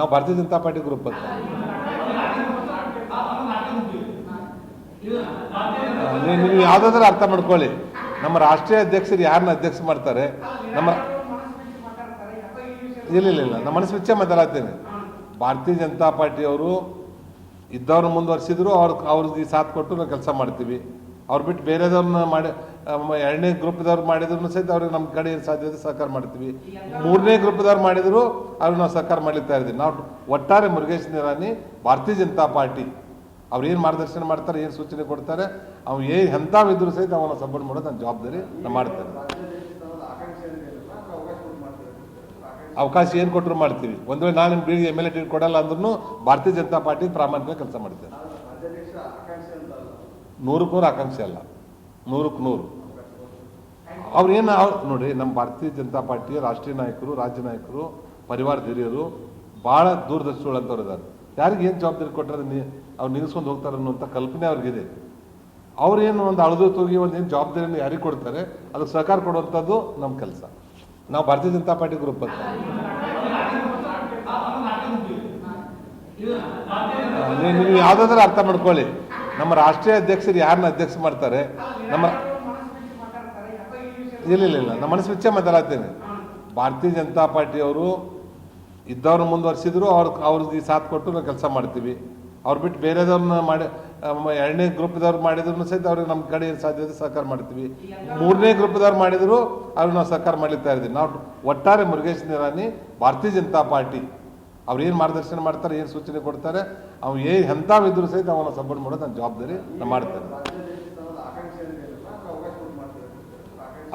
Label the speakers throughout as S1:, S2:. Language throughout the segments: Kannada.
S1: ನಾವು ಭಾರತೀಯ ಜನತಾ ಪಾರ್ಟಿ ಗ್ರೂಪ್ ಅಂತ ನೀವು ಯಾವುದಾದ್ರೂ ಅರ್ಥ ಮಾಡ್ಕೊಳ್ಳಿ. ನಮ್ಮ ರಾಷ್ಟ್ರೀಯ ಅಧ್ಯಕ್ಷರು ಯಾರನ್ನ ಅಧ್ಯಕ್ಷ ಮಾಡ್ತಾರೆ ನಮ್ಮ ಇಲ್ಲ ನಮ್ಮ ಮನಸ್ಸು ಬಿಚ್ಚೆ ಮಾತಾಡ್ತೇನೆ. ಭಾರತೀಯ ಜನತಾ ಪಾರ್ಟಿಯವರು ಇದ್ದವ್ರು ಮುಂದುವರಿಸಿದ್ರು, ಅವ್ರಿಗೆ ಸಾಥ್ ಕೊಟ್ಟು ನಾವು ಕೆಲಸ ಮಾಡ್ತೀವಿ. ಅವ್ರು ಬಿಟ್ಟು ಬೇರೆದವ್ರನ್ನ ಮಾಡಿ ಎರಡನೇ ಗ್ರೂಪ್ದವ್ರು ಮಾಡಿದ್ರು ಸಹಿತ ಅವ್ರಿಗೆ ನಮ್ಮ ಕಡೆ ಸಾಧ್ಯತೆ ಸಹಕಾರ ಮಾಡ್ತೀವಿ. ಮೂರನೇ ಗ್ರೂಪ್ದವ್ರು ಮಾಡಿದ್ರು ಅವ್ರಿಗೆ ನಾವು ಸಹಕಾರ ಮಾಡ್ಲಿಕ್ತಾ ಇದ್ದೀವಿ. ನಾವು ಒಟ್ಟಾರೆ ಮುರುಗೇಶ್ ನಿರಾಣಿ ಭಾರತೀಯ ಜನತಾ ಪಾರ್ಟಿ ಅವ್ರು ಏನು ಮಾರ್ಗದರ್ಶನ ಮಾಡ್ತಾರೆ, ಏನು ಸೂಚನೆ ಕೊಡ್ತಾರೆ, ಅವ್ನು ಎಂಥವಿದ್ರು ಸಹಿತ ಅವನ ಸಪೋರ್ಟ್ ಮಾಡೋದು ನನ್ನ ಜವಾಬ್ದಾರಿ ನಾನು ಮಾಡ್ತೇನೆ. ಅವಕಾಶ ಏನು ಕೊಟ್ಟರು ಮಾಡ್ತೀವಿ. ಒಂದು ವೇಳೆ ನಾನು ಬೀಳಿಗೆ ಎಮ್ ಎಲ್ ಎ ಟಿಕೆಟ್ ಕೊಡಲ್ಲ ಅಂದ್ರೂ ಭಾರತೀಯ ಜನತಾ ಪಾರ್ಟಿ ಪ್ರಾಮಾಣಿಕ ಕೆಲಸ ಮಾಡ್ತೇನೆ. 100% ಆಕಾಂಕ್ಷೆ ಅಲ್ಲ, 100%. ಅವ್ರೇನು ನೋಡಿ, ನಮ್ಮ ಭಾರತೀಯ ಜನತಾ ಪಾರ್ಟಿಯ ರಾಷ್ಟ್ರೀಯ ನಾಯಕರು, ರಾಜ್ಯ ನಾಯಕರು, ಪರಿವಾರದ ಹಿರಿಯರು ಭಾಳ ದೂರದರ್ಶಿಗಳಂತವ್ರು ಇದ್ದಾರೆ. ಯಾರಿಗೆ ಏನು ಜವಾಬ್ದಾರಿ ಕೊಟ್ಟರೆ ಅವ್ರು ನಿಲ್ಲಿಸ್ಕೊಂಡು ಹೋಗ್ತಾರೆ ಅನ್ನುವಂಥ ಕಲ್ಪನೆ ಅವ್ರಿಗಿದೆ. ಅವ್ರೇನು ಒಂದು ಅಳದು ತೂಗಿ ಒಂದು ಏನು ಜವಾಬ್ದಾರಿಯನ್ನು ಯಾರಿಗೆ ಕೊಡ್ತಾರೆ ಅದಕ್ಕೆ ಸಹಕಾರ ಕೊಡುವಂಥದ್ದು ನಮ್ಮ ಕೆಲಸ. ನಾವು ಭಾರತೀಯ ಜನತಾ ಪಾರ್ಟಿ ಗ್ರೂಪ್ ಅಂತ ನೀವು ಯಾವುದಾದ್ರೂ ಅರ್ಥ ಮಾಡ್ಕೊಳ್ಳಿ. ನಮ್ಮ ರಾಷ್ಟ್ರೀಯ ಅಧ್ಯಕ್ಷರು ಯಾರನ್ನ ಅಧ್ಯಕ್ಷ ಮಾಡ್ತಾರೆ ನಮ್ಮ ಇಲ್ಲ ನಮ್ಮ ಮನಸ್ಸು ಬಿಚ್ಚೆ ಮಾತಾಡ್ತೇನೆ. ಭಾರತೀಯ ಜನತಾ ಪಾರ್ಟಿಯವರು ಇದ್ದವ್ರು ಮುಂದುವರಿಸಿದ್ರು, ಅವ್ರಿಗೆ ಸಾಥ್ ಕೊಟ್ಟು ನಾವು ಕೆಲಸ ಮಾಡ್ತೀವಿ. ಅವ್ರು ಬಿಟ್ಟು ಬೇರೆದವ್ರನ್ನ ಮಾಡಿ ಎರಡನೇ ಗ್ರೂಪ್ದವ್ರು ಮಾಡಿದ್ರು ಸಹಿತ ಅವ್ರಿಗೆ ನಮ್ಮ ಕಡೆ ಸಾಧ್ಯತೆ ಸಹಕಾರ ಮಾಡ್ತೀವಿ. ಮೂರನೇ ಗ್ರೂಪ್ದವ್ರು ಮಾಡಿದ್ರು ಅವ್ರಿಗೆ ನಾವು ಸಹಕಾರ ಮಾಡ್ಲಿಕ್ತಾ ಇದ್ದೀವಿ. ನಾವು ಒಟ್ಟಾರೆ ಮುರುಗೇಶ್ ನಿರಾಣಿ ಭಾರತೀಯ ಜನತಾ ಪಾರ್ಟಿ ಅವ್ರು ಏನು ಮಾರ್ಗದರ್ಶನ ಮಾಡ್ತಾರೆ, ಏನು ಸೂಚನೆ ಕೊಡ್ತಾರೆ, ಅವ್ನು ಎಂಥವಿದ್ರು ಸಹಿತ ಅವನ ಸಪೋರ್ಟ್ ಮಾಡೋದು ನನ್ನ ಜವಾಬ್ದಾರಿ ನಾನು ಮಾಡ್ತೇನೆ.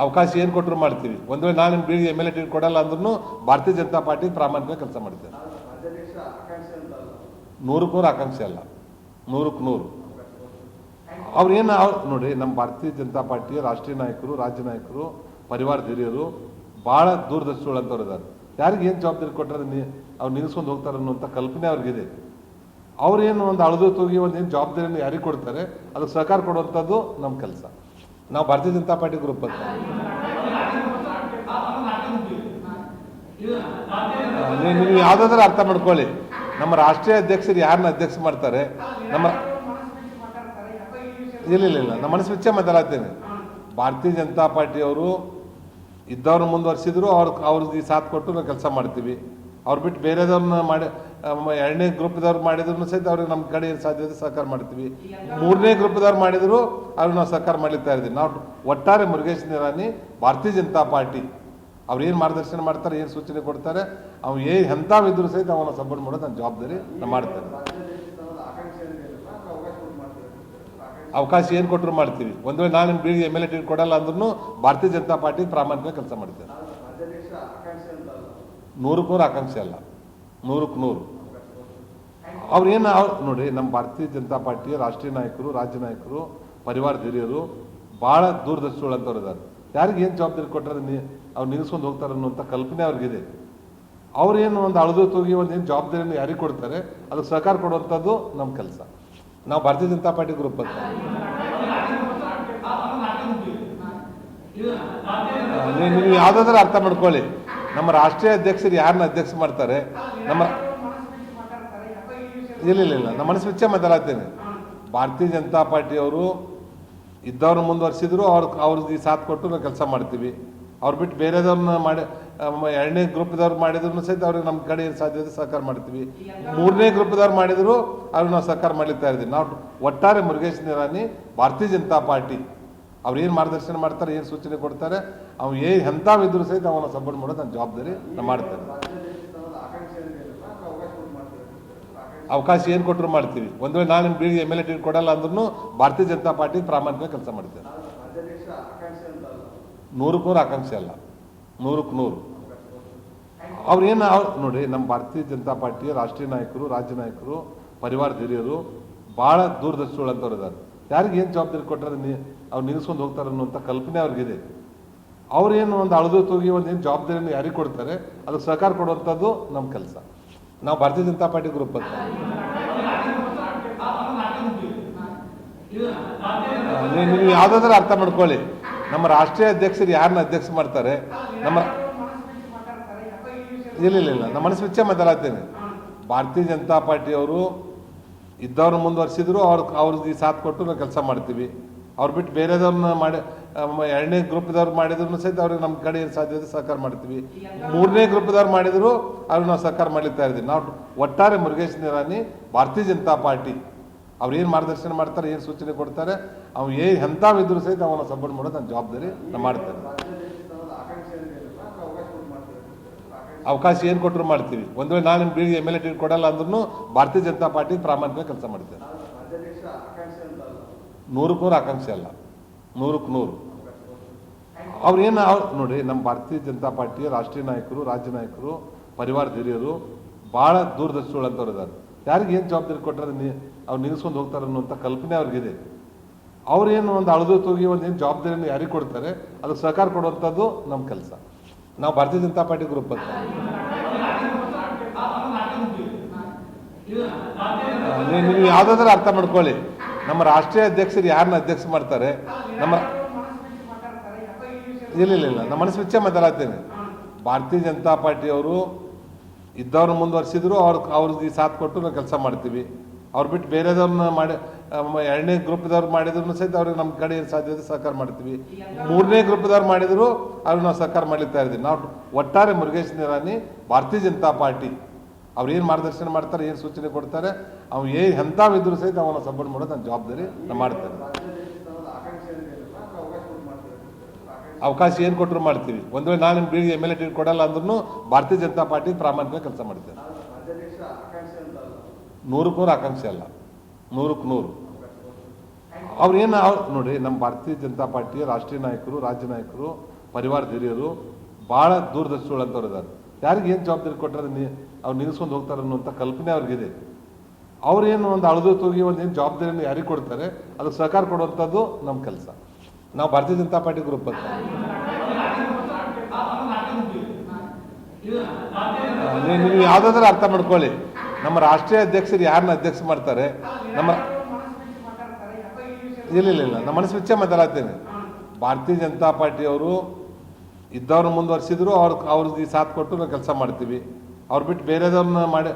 S1: ಅವಕಾಶ ಏನು ಕೊಟ್ಟರು ಮಾಡ್ತೀವಿ. ಒಂದು ವೇಳೆ ನಾನು ಬೀಳಿಗೆ ಎಮ್ ಎಲ್ ಎ ಟಿಕೆಟ್ ಕೊಡಲ್ಲ ಅಂದ್ರೂ ಭಾರತೀಯ ಜನತಾ ಪಾರ್ಟಿ ಪ್ರಾಮಾಣಿಕ ಕೆಲಸ ಮಾಡ್ತೇನೆ. 100% ಆಕಾಂಕ್ಷೆ ಅಲ್ಲ, 100%. ಅವ್ರೇನು ನೋಡಿ, ನಮ್ಮ ಭಾರತೀಯ ಜನತಾ ಪಾರ್ಟಿಯ ರಾಷ್ಟ್ರೀಯ ನಾಯಕರು, ರಾಜ್ಯ ನಾಯಕರು, ಪರಿವಾರದ ಹಿರಿಯರು ಭಾಳ ದೂರದರ್ಶಿಗಳಂತವ್ರು ಇದ್ದಾರೆ. ಯಾರಿಗೆ ಏನು ಜವಾಬ್ದಾರಿ ಕೊಟ್ಟರೆ ಅವ್ರು ನಿಲ್ಲಿಸ್ಕೊಂಡು ಹೋಗ್ತಾರೆ ಅನ್ನುವಂಥ ಕಲ್ಪನೆ ಅವ್ರಿಗಿದೆ. ಅವ್ರೇನು ಒಂದು ಅಳದು ತೂಗಿ ಒಂದು ಏನು ಜವಾಬ್ದಾರಿಯನ್ನು ಯಾರಿಗೆ ಕೊಡ್ತಾರೆ ಅದಕ್ಕೆ ಸಹಕಾರ ಕೊಡುವಂಥದ್ದು ನಮ್ಮ ಕೆಲಸ. ನಾವು ಭಾರತೀಯ ಜನತಾ ಪಾರ್ಟಿ ಗ್ರೂಪ್ ಅಂತ ನೀವು ಯಾವುದಾದ್ರೂ ಅರ್ಥ ಮಾಡ್ಕೊಳ್ಳಿ. ನಮ್ಮ ರಾಷ್ಟ್ರೀಯ ಅಧ್ಯಕ್ಷರು ಯಾರನ್ನ ಅಧ್ಯಕ್ಷ ಮಾಡ್ತಾರೆ ನಮ್ಮ ಇಲ್ಲ ನಮ್ಮ ಮನಸ್ಸು ಬಿಚ್ಚೆ ಮಾತಾಡ್ತೇನೆ. ಭಾರತೀಯ ಜನತಾ ಪಾರ್ಟಿಯವರು ಇದ್ದವ್ರು ಮುಂದುವರಿಸಿದ್ರು, ಅವ್ರಿಗೆ ಸಾಥ್ ಕೊಟ್ಟು ನಾವು ಕೆಲಸ ಮಾಡ್ತೀವಿ. ಅವ್ರು ಬಿಟ್ಟು ಬೇರೆದವ್ರನ್ನ ಮಾಡಿ ಎರಡನೇ ಗ್ರೂಪ್ದವ್ರು ಮಾಡಿದ್ರು ಸಹಿತ ಅವ್ರಿಗೆ ನಮ್ಮ ಕಡೆ ಸಾಧ್ಯತೆ ಸಹಕಾರ ಮಾಡ್ತೀವಿ. ಮೂರನೇ ಗ್ರೂಪ್ದವ್ರು ಮಾಡಿದ್ರು ಅವ್ರಿಗೆ ನಾವು ಸಹಕಾರ ಮಾಡ್ಲಿಕ್ತಾ ಇದ್ದೀವಿ. ನಾವು ಒಟ್ಟಾರೆ ಮುರುಗೇಶ್ ನಿರಾಣಿ ಭಾರತೀಯ ಜನತಾ ಪಾರ್ಟಿ ಅವ್ರು ಏನು ಮಾರ್ಗದರ್ಶನ ಮಾಡ್ತಾರೆ, ಏನು ಸೂಚನೆ ಕೊಡ್ತಾರೆ, ಅವ್ನು ಎಂಥವಿದ್ರು ಸಹಿತ ಅವನ ಸಪೋರ್ಟ್ ಮಾಡೋದು ನನ್ನ ಜವಾಬ್ದಾರಿ ನಾನು ಮಾಡ್ತೇನೆ. ಅವಕಾಶ ಏನು ಕೊಟ್ಟರು ಮಾಡ್ತೀವಿ. ಒಂದು ವೇಳೆ ನಾನು ಬೀಳಿಗೆ ಎಮ್ ಎಲ್ ಎ ಟಿಕೆಟ್ ಕೊಡಲ್ಲ ಅಂದ್ರೂ ಭಾರತೀಯ ಜನತಾ ಪಾರ್ಟಿ ಪ್ರಾಮಾಣಿಕ ಕೆಲಸ ಮಾಡ್ತೇನೆ. 100% ಆಕಾಂಕ್ಷೆ ಅಲ್ಲ, 100%. ಅವ್ರೇನು ನೋಡಿ, ನಮ್ಮ ಭಾರತೀಯ ಜನತಾ ಪಾರ್ಟಿಯ ರಾಷ್ಟ್ರೀಯ ನಾಯಕರು, ರಾಜ್ಯ ನಾಯಕರು, ಪರಿವಾರದ ಹಿರಿಯರು ಭಾಳ ದೂರದರ್ಶಿಗಳಂತವ್ರು ಇದ್ದಾರೆ. ಯಾರಿಗೆ ಏನು ಜವಾಬ್ದಾರಿ ಕೊಟ್ಟರೆ ಅವ್ರು ನಿಲ್ಲಿಸ್ಕೊಂಡು ಹೋಗ್ತಾರೆ ಅನ್ನುವಂಥ ಕಲ್ಪನೆ ಅವ್ರಿಗಿದೆ. ಅವ್ರೇನು ಒಂದು ಅಳದು ತೂಗಿ ಒಂದು ಏನು ಜವಾಬ್ದಾರಿಯನ್ನು ಯಾರಿಗೆ ಕೊಡ್ತಾರೆ ಅದಕ್ಕೆ ಸಹಕಾರ ಕೊಡುವಂಥದ್ದು ನಮ್ಮ ಕೆಲಸ. ನಾವು ಭಾರತೀಯ ಜನತಾ ಪಾರ್ಟಿ ಗ್ರೂಪ್ ಅಂತ ನೀವು ಯಾವುದಾದ್ರೂ ಅರ್ಥ ಮಾಡ್ಕೊಳ್ಳಿ. ನಮ್ಮ ರಾಷ್ಟ್ರೀಯ ಅಧ್ಯಕ್ಷರು ಯಾರನ್ನ ಅಧ್ಯಕ್ಷ ಮಾಡ್ತಾರೆ ನಮ್ಮ ಇಲ್ಲ ನಮ್ಮ ಮನಸ್ಸು ಬಿಚ್ಚೆ ಮಾತಾಡ್ತೇನೆ. ಭಾರತೀಯ ಜನತಾ ಪಾರ್ಟಿಯವರು ಇದ್ದವ್ರು ಮುಂದುವರಿಸಿದ್ರು, ಅವ್ರಿಗೆ ಸಾಥ್ ಕೊಟ್ಟು ನಾವು ಕೆಲಸ ಮಾಡ್ತೀವಿ. ಅವ್ರು ಬಿಟ್ಟು ಬೇರೆದವ್ರನ್ನ ಮಾಡಿ ಎರಡನೇ ಗ್ರೂಪ್ದವ್ರು ಮಾಡಿದ್ರು ಸಹಿತ ಅವ್ರಿಗೆ ನಮ್ಮ ಕಡೆ ಸಾಧ್ಯತೆ ಸಹಕಾರ ಮಾಡ್ತೀವಿ. ಮೂರನೇ ಗ್ರೂಪ್ದವ್ರು ಮಾಡಿದ್ರು ಅವ್ರಿಗೆ ನಾವು ಸಹಕಾರ ಮಾಡ್ಲಿಕ್ತಾ ಇದ್ದೀವಿ. ನಾವು ಒಟ್ಟಾರೆ ಮುರುಗೇಶ್ ನಿರಾಣಿ ಭಾರತೀಯ ಜನತಾ ಪಾರ್ಟಿ ಅವ್ರು ಏನು ಮಾರ್ಗದರ್ಶನ ಮಾಡ್ತಾರೆ, ಏನು ಸೂಚನೆ ಕೊಡ್ತಾರೆ, ಅವ್ನು ಎಂಥವಿದ್ರು ಸಹಿತ ಅವನ ಸಪೋರ್ಟ್ ಮಾಡೋದು ನನ್ನ ಜವಾಬ್ದಾರಿ ನಾನು ಮಾಡ್ತೇನೆ. ಅವಕಾಶ ಏನು ಕೊಟ್ಟರು ಮಾಡ್ತೀವಿ. ಒಂದು ವೇಳೆ ನಾನು ಬೀಳಿಗೆ ಎಮ್ ಎಲ್ ಎ ಟಿಕೆಟ್ ಕೊಡಲ್ಲ ಅಂದ್ರೂ ಭಾರತೀಯ ಜನತಾ ಪಾರ್ಟಿ ಪ್ರಾಮಾಣಿಕ ಕೆಲಸ ಮಾಡ್ತೇನೆ. 100% ಆಕಾಂಕ್ಷೆ ಅಲ್ಲ, 100%. ಅವ್ರೇನು ನೋಡಿ, ನಮ್ಮ ಭಾರತೀಯ ಜನತಾ ಪಾರ್ಟಿಯ ರಾಷ್ಟ್ರೀಯ ನಾಯಕರು, ರಾಜ್ಯ ನಾಯಕರು, ಪರಿವಾರದ ಹಿರಿಯರು ಭಾಳ ದೂರದರ್ಶಿಗಳಂತವ್ರು ಇದ್ದಾರೆ. ಯಾರಿಗೆ ಏನು ಜವಾಬ್ದಾರಿ ಕೊಟ್ಟರೆ ಅವ್ರು ನಿಲ್ಲಿಸ್ಕೊಂಡು ಹೋಗ್ತಾರೆ ಅನ್ನುವಂಥ ಕಲ್ಪನೆ ಅವ್ರಿಗಿದೆ. ಅವ್ರೇನು ಒಂದು ಅಳದು ತೂಗಿ ಒಂದು ಏನು ಜವಾಬ್ದಾರಿಯನ್ನು ಯಾರಿಗೆ ಕೊಡ್ತಾರೆ ಅದಕ್ಕೆ ಸಹಕಾರ ಕೊಡುವಂಥದ್ದು ನಮ್ಮ ಕೆಲಸ. ನಾವು ಭಾರತೀಯ ಜನತಾ ಪಾರ್ಟಿ ಗ್ರೂಪ್ ಅಂತ ನೀವು ಯಾವುದಾದ್ರೂ ಅರ್ಥ ಮಾಡ್ಕೊಳ್ಳಿ. ನಮ್ಮ ರಾಷ್ಟ್ರೀಯ ಅಧ್ಯಕ್ಷರು ಯಾರನ್ನ ಅಧ್ಯಕ್ಷ ಮಾಡ್ತಾರೆ ನಮ್ಮ ಇಲ್ಲ ನಮ್ಮ ಮನಸ್ಸು ಬಿಚ್ಚೆ ಮಾತಾಡ್ತೇನೆ. ಭಾರತೀಯ ಜನತಾ ಪಾರ್ಟಿಯವರು ಇದ್ದವ್ರನ್ನ ಮುಂದುವರಿಸಿದ್ರು ಅವ್ರಿಗೆ ಸಾಥ್ ಕೊಟ್ಟು ನಾವು ಕೆಲಸ ಮಾಡ್ತೀವಿ. ಅವ್ರು ಬಿಟ್ಟು ಬೇರೆದವ್ರನ್ನ ಮಾಡಿ ಎರಡನೇ ಗ್ರೂಪ್ದವ್ರು ಮಾಡಿದ್ರು ಸಹಿತ ಅವ್ರಿಗೆ ನಮ್ಮ ಕಡೆ ಏನು ಸಾಧ್ಯತೆ ಸಹಕಾರ ಮಾಡ್ತೀವಿ. ಮೂರನೇ ಗ್ರೂಪ್ದವ್ರು ಮಾಡಿದ್ರು ಅವ್ರಿಗೆ ನಾವು ಸಹಕಾರ ಮಾಡ್ಲಿಕ್ತಾ ಇದ್ದೀವಿ. ನಾವು ಒಟ್ಟಾರೆ ಮುರುಗೇಶ್ ನಿರಾಣಿ ಭಾರತೀಯ ಜನತಾ ಪಾರ್ಟಿ ಅವ್ರು ಏನು ಮಾರ್ಗದರ್ಶನ ಮಾಡ್ತಾರೆ, ಏನು ಸೂಚನೆ ಕೊಡ್ತಾರೆ, ಅವ್ನು ಎಂಥವಿದ್ರು ಸಹಿತ ಅವನ ಸಪೋರ್ಟ್ ಮಾಡೋದು ನನ್ನ ಜವಾಬ್ದಾರಿ ನಾನು ಮಾಡ್ತೇನೆ. ಅವಕಾಶ ಏನು ಕೊಟ್ಟರು ಮಾಡ್ತೀವಿ. ಒಂದು ವೇಳೆ ನಾನು ಬಿ MLA ಟಿಕೆಟ್ ಕೊಡಲ್ಲ ಅಂದ್ರೂ ಭಾರತೀಯ ಜನತಾ ಪಾರ್ಟಿ ಪ್ರಾಮಾಣಿಕವಾಗಿ ಕೆಲಸ ಮಾಡ್ತೇನೆ. 100ಕ್ಕೆ 100 ಆಕಾಂಕ್ಷೆ ಅಲ್ಲ, 100ಕ್ಕೆ 100. ಅವ್ರೇನು ನೋಡಿ, ನಮ್ಮ ಭಾರತೀಯ ಜನತಾ ಪಾರ್ಟಿಯ ರಾಷ್ಟ್ರೀಯ ನಾಯಕರು, ರಾಜ್ಯ ನಾಯಕರು, ಪರಿವಾರದ ಹಿರಿಯರು ಭಾಳ ದೂರದರ್ಶಿಗಳಂತವ್ರು ಇದ್ದಾರೆ. ಯಾರಿಗೆ ಏನು ಜವಾಬ್ದಾರಿ ಕೊಟ್ಟರೆ ಅವ್ರು ನಿಲ್ಲಿಸ್ಕೊಂಡು ಹೋಗ್ತಾರೆ ಅನ್ನುವಂಥ ಕಲ್ಪನೆ ಅವ್ರಿಗಿದೆ. ಅವ್ರೇನು ಒಂದು ಅಳದು ತೂಗಿ ಒಂದು ಏನು ಜವಾಬ್ದಾರಿಯನ್ನು ಯಾರಿಗೆ ಕೊಡ್ತಾರೆ ಅದಕ್ಕೆ ಸಹಕಾರ ಕೊಡುವಂಥದ್ದು ನಮ್ಮ ಕೆಲಸ. ನಾವು ಭಾರತೀಯ ಜನತಾ ಪಾರ್ಟಿ ಗ್ರೂಪ್ ಅಂತ ನೀವು ಯಾವುದಾದ್ರೂ ಅರ್ಥ ಮಾಡ್ಕೊಳ್ಳಿ. ನಮ್ಮ ರಾಷ್ಟ್ರೀಯ ಅಧ್ಯಕ್ಷರು ಯಾರನ್ನ ಅಧ್ಯಕ್ಷ ಮಾಡ್ತಾರೆ, ನಮ್ಮ ಇಲ್ಲ ನಮ್ಮ ಮನಸ್ಸು ವಿಚ್ಚೆ ಮಾತಾಡ್ತೇನೆ. ಭಾರತೀಯ ಜನತಾ ಪಾರ್ಟಿಯವರು ಇದ್ದವ್ರನ್ನ ಮುಂದುವರಿಸಿದ್ರು ಅವ್ರಿಗೆ ಸಾಥ್ ಕೊಟ್ಟು ನಾವು ಕೆಲಸ ಮಾಡ್ತೀವಿ. ಅವ್ರು ಬಿಟ್ಟು ಬೇರೆದವ್ರನ್ನ ಮಾಡಿ ಎರಡನೇ ಗ್ರೂಪ್ದವ್ರು ಮಾಡಿದ್ರು ಸಹಿತ ಅವ್ರಿಗೆ ನಮ್ಮ ಕಡೆ ಏನು ಸಾಧ್ಯತೆ ಸಹಕಾರ ಮಾಡ್ತೀವಿ. ಮೂರನೇ ಗ್ರೂಪ್ದವ್ರು ಮಾಡಿದ್ರು ಅವ್ರಿಗೆ ನಾವು ಸಹಕಾರ ಮಾಡ್ಲಿಕ್ತಾ ಇದ್ದೀವಿ. ನಾವು ಒಟ್ಟಾರೆ ಮುರುಗೇಶ್ ನಿರಾಣಿ ಭಾರತೀಯ ಜನತಾ ಪಾರ್ಟಿ ಅವ್ರು ಏನು ಮಾರ್ಗದರ್ಶನ ಮಾಡ್ತಾರೆ, ಏನು ಸೂಚನೆ ಕೊಡ್ತಾರೆ, ಅವ್ನು ಎಂಥವಿದ್ರು ಸಹಿತ ಅವನ ಸಪೋರ್ಟ್ ಮಾಡೋದು ನನ್ನ ಜವಾಬ್ದಾರಿ ನಾನು ಮಾಡ್ತೇನೆ. ಅವಕಾಶ ಏನು ಕೊಟ್ಟರು ಮಾಡ್ತೀವಿ. ಒಂದು ವೇಳೆ ನಾನು ಬಿ MLA ಟಿಕೆಟ್ ಕೊಡಲ್ಲ ಅಂದ್ರೂ ಭಾರತೀಯ ಜನತಾ ಪಾರ್ಟಿ ಪ್ರಾಮಾಣಿಕವಾಗಿ ಕೆಲಸ ಮಾಡ್ತೇನೆ. 100ಕ್ಕೆ 100 ಆಕಾಂಕ್ಷೆ ಅಲ್ಲ, 100ಕ್ಕೆ 100. ಅವ್ರೇನು ನೋಡಿ, ನಮ್ಮ ಭಾರತೀಯ ಜನತಾ ಪಾರ್ಟಿಯ ರಾಷ್ಟ್ರೀಯ ನಾಯಕರು, ರಾಜ್ಯ ನಾಯಕರು, ಪರಿವಾರದ ಹಿರಿಯರು ಭಾಳ ದೂರದರ್ಶಿಗಳಂತವ್ರು ಇದ್ದಾರೆ. ಯಾರಿಗೆ ಏನು ಜವಾಬ್ದಾರಿ ಕೊಟ್ಟರೆ ಅವ್ರು ನಿಲ್ಲಿಸ್ಕೊಂಡು ಹೋಗ್ತಾರೆ ಅನ್ನುವಂಥ ಕಲ್ಪನೆ ಅವ್ರಿಗಿದೆ. ಅವ್ರೇನು ಒಂದು ಅಳದು ತೂಗಿ ಒಂದು ಏನು ಜವಾಬ್ದಾರಿಯನ್ನು ಯಾರಿಗೆ ಕೊಡ್ತಾರೆ ಅದಕ್ಕೆ ಸಹಕಾರ ಕೊಡುವಂಥದ್ದು ನಮ್ಮ ಕೆಲಸ. ನಾವು ಭಾರತೀಯ ಜನತಾ ಪಾರ್ಟಿ ಗ್ರೂಪ್ ಅಂತ ನೀವು ಯಾವುದಾದ್ರೂ ಅರ್ಥ ಮಾಡ್ಕೊಳ್ಳಿ. ನಮ್ಮ ರಾಷ್ಟ್ರೀಯ ಅಧ್ಯಕ್ಷರು ಯಾರನ್ನ ಅಧ್ಯಕ್ಷ ಮಾಡ್ತಾರೆ, ನಮ್ಮ ಇಲ್ಲ ನಮ್ಮ ಮನಸ್ಸು ವಿಚ್ಚೆ ಮಾತಾಡ್ತೇನೆ. ಭಾರತೀಯ ಜನತಾ ಪಾರ್ಟಿಯವರು ಇದ್ದವ್ರನ್ನ ಮುಂದುವರಿಸಿದ್ರು ಅವ್ರಿಗೆ ಸಾಥ್ ಕೊಟ್ಟು ನಾವು ಕೆಲಸ ಮಾಡ್ತೀವಿ. ಅವ್ರು ಬಿಟ್ಟು ಬೇರೆದವ್ರನ್ನ ಮಾಡಿ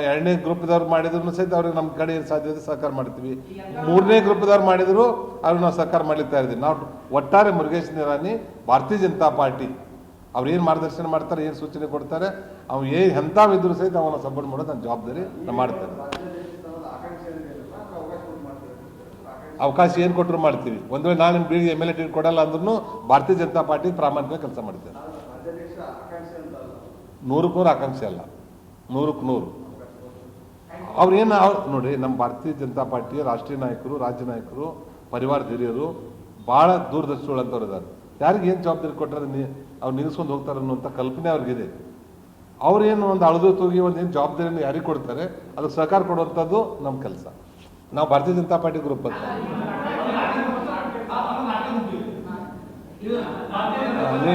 S1: ಎರಡನೇ ಗ್ರೂಪ್ದವ್ರು ಮಾಡಿದ್ರು ಸಹಿತ ಅವ್ರಿಗೆ ನಮ್ಮ ಕಡೆ ಏನು ಸಾಧ್ಯತೆ ಸಹಕಾರ ಮಾಡ್ತೀವಿ. ಮೂರನೇ ಗ್ರೂಪ್ದವ್ರು ಮಾಡಿದ್ರು ಅವ್ರಿಗೆ ನಾವು ಸಹಕಾರ ಮಾಡ್ಲಿಕ್ತಾ ಇದ್ದೀವಿ. ನಾವು ಒಟ್ಟಾರೆ ಮುರುಗೇಶ್ ನಿರಾಣಿ ಭಾರತೀಯ ಜನತಾ ಪಾರ್ಟಿ ಅವ್ರು ಏನು ಮಾರ್ಗದರ್ಶನ ಮಾಡ್ತಾರೆ, ಏನು ಸೂಚನೆ ಕೊಡ್ತಾರೆ, ಅವ್ನು ಎಂಥವಿದ್ರು ಸಹಿತ ಅವನ ಸಪೋರ್ಟ್ ಮಾಡೋದು ನನ್ನ ಜವಾಬ್ದಾರಿ ನಾನು ಮಾಡ್ತೇನೆ. ಅವಕಾಶ ಏನು ಕೊಟ್ಟರು ಮಾಡ್ತೀವಿ. ಒಂದು ವೇಳೆ ನಾನು ಬಿ MLA ಟಿಕೆಟ್ ಕೊಡಲ್ಲ ಅಂದ್ರೂ ಭಾರತೀಯ ಜನತಾ ಪಾರ್ಟಿ ಪ್ರಾಮಾಣಿಕವಾಗಿ ಕೆಲಸ ಮಾಡ್ತೇನೆ. 100ಕ್ಕೆ 100 ಆಕಾಂಕ್ಷೆ ಅಲ್ಲ, 100ಕ್ಕೆ 100. ಅವ್ರೇನು ನೋಡಿ, ನಮ್ಮ ಭಾರತೀಯ ಜನತಾ ಪಾರ್ಟಿಯ ರಾಷ್ಟ್ರೀಯ ನಾಯಕರು, ರಾಜ್ಯ ನಾಯಕರು, ಪರಿವಾರದ ಹಿರಿಯರು ಭಾಳ ದೂರದರ್ಶಿಗಳಂತವ್ರು ಇದ್ದಾರೆ. ಯಾರಿಗೆ ಏನು ಜವಾಬ್ದಾರಿ ಕೊಟ್ಟರೆ ಅವ್ರು ನಿಲ್ಲಿಸ್ಕೊಂಡು ಹೋಗ್ತಾರೆ ಅನ್ನುವಂಥ ಕಲ್ಪನೆ ಅವ್ರಿಗಿದೆ. ಅವ್ರೇನು ಒಂದು ಅಳದು ತೂಗಿ ಒಂದು ಏನು ಜವಾಬ್ದಾರಿಯನ್ನು ಯಾರಿಗೆ ಕೊಡ್ತಾರೆ ಅದಕ್ಕೆ ಸಹಕಾರ ಕೊಡುವಂಥದ್ದು ನಮ್ಮ ಕೆಲಸ. ನಾವು ಭಾರತೀಯ ಜನತಾ ಪಾರ್ಟಿ ಗ್ರೂಪ್ ಅಂತ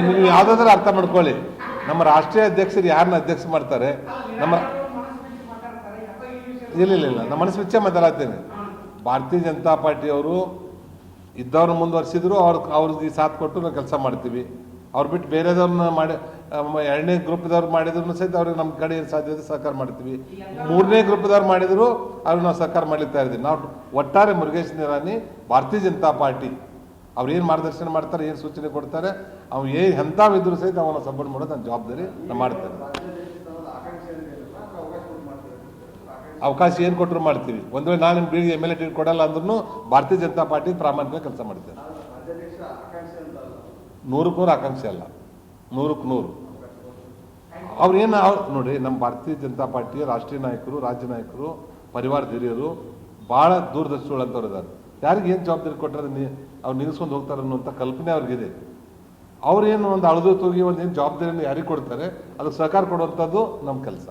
S1: ನೀವು ಯಾವುದಾದ್ರೂ ಅರ್ಥ ಮಾಡ್ಕೊಳ್ಳಿ. ನಮ್ಮ ರಾಷ್ಟ್ರೀಯ ಅಧ್ಯಕ್ಷರು ಯಾರನ್ನ ಅಧ್ಯಕ್ಷ ಮಾಡ್ತಾರೆ, ನಮ್ಮ ಇಲ್ಲ ನಮ್ಮ ಮನಸ್ಸು ವಿಚ್ಚೆ ಮಾತಾಡ್ತೇನೆ. ಭಾರತೀಯ ಜನತಾ ಪಾರ್ಟಿಯವರು ಇದ್ದವ್ರನ್ನ ಮುಂದುವರಿಸಿದ್ರು ಅವ್ರಿಗೆ ಸಾಥ್ ಕೊಟ್ಟು ನಾವು ಕೆಲಸ ಮಾಡ್ತೀವಿ. ಅವ್ರು ಬಿಟ್ಟು ಬೇರೆದವ್ರನ್ನ ಮಾಡಿ ಎರಡನೇ ಗ್ರೂಪ್ದವ್ರು ಮಾಡಿದ್ರು ಸಹಿತ ಅವ್ರಿಗೆ ನಮ್ಮ ಕಡೆ ಏನು ಸಾಧ್ಯತೆ ಸಹಕಾರ ಮಾಡ್ತೀವಿ. ಮೂರನೇ ಗ್ರೂಪ್ದವ್ರು ಮಾಡಿದ್ರು ಅವ್ರಿಗೆ ನಾವು ಸಹಕಾರ ಮಾಡ್ಲಿಕ್ತಾ ಇದ್ದೀವಿ. ನಾವು ಒಟ್ಟಾರೆ ಮುರುಗೇಶ್ ನಿರಾಣಿ ಭಾರತೀಯ ಜನತಾ ಪಾರ್ಟಿ ಅವ್ರು ಏನು ಮಾರ್ಗದರ್ಶನ ಮಾಡ್ತಾರೆ, ಏನು ಸೂಚನೆ ಕೊಡ್ತಾರೆ, ಅವ್ನು ಎಂಥವಿದ್ರು ಸಹಿತ ಅವನ ಸಪೋರ್ಟ್ ಮಾಡೋದು ನನ್ನ ಜವಾಬ್ದಾರಿ ನಾನು ಮಾಡ್ತೇನೆ. ಅವಕಾಶ ಏನು ಕೊಟ್ಟರು ಮಾಡ್ತೀವಿ. ಒಂದು ವೇಳೆ ನಾನು ಬಿ MLA ಟಿಕೆಟ್ ಕೊಡಲ್ಲ ಅಂದ್ರೂ ಭಾರತೀಯ ಜನತಾ ಪಾರ್ಟಿ ಪ್ರಾಮಾಣಿಕವಾಗಿ ಕೆಲಸ ಮಾಡ್ತೇನೆ. 100ಕ್ಕೆ 100 ಆಕಾಂಕ್ಷೆ ಅಲ್ಲ, 100ಕ್ಕೆ 100. ಅವ್ರೇನು ನೋಡಿ, ನಮ್ಮ ಭಾರತೀಯ ಜನತಾ ಪಾರ್ಟಿಯ ರಾಷ್ಟ್ರೀಯ ನಾಯಕರು, ರಾಜ್ಯ ನಾಯಕರು, ಪರಿವಾರದ ಹಿರಿಯರು ಭಾಳ ದೂರದರ್ಶಿಗಳಂತವ್ರು ಇದ್ದಾರೆ. ಯಾರಿಗೆ ಏನು ಜವಾಬ್ದಾರಿ ಕೊಟ್ಟರೆ ಅವ್ರು ನಿಲ್ಲಿಸ್ಕೊಂಡು ಹೋಗ್ತಾರೆ ಅನ್ನುವಂಥ ಕಲ್ಪನೆ ಅವ್ರಿಗಿದೆ. ಅವ್ರೇನು ಒಂದು ಅಳದು ತೂಗಿ ಒಂದು ಏನು ಜವಾಬ್ದಾರಿಯನ್ನು ಯಾರಿಗೆ ಕೊಡ್ತಾರೆ ಅದಕ್ಕೆ ಸಹಕಾರ ಕೊಡುವಂಥದ್ದು ನಮ್ಮ ಕೆಲಸ.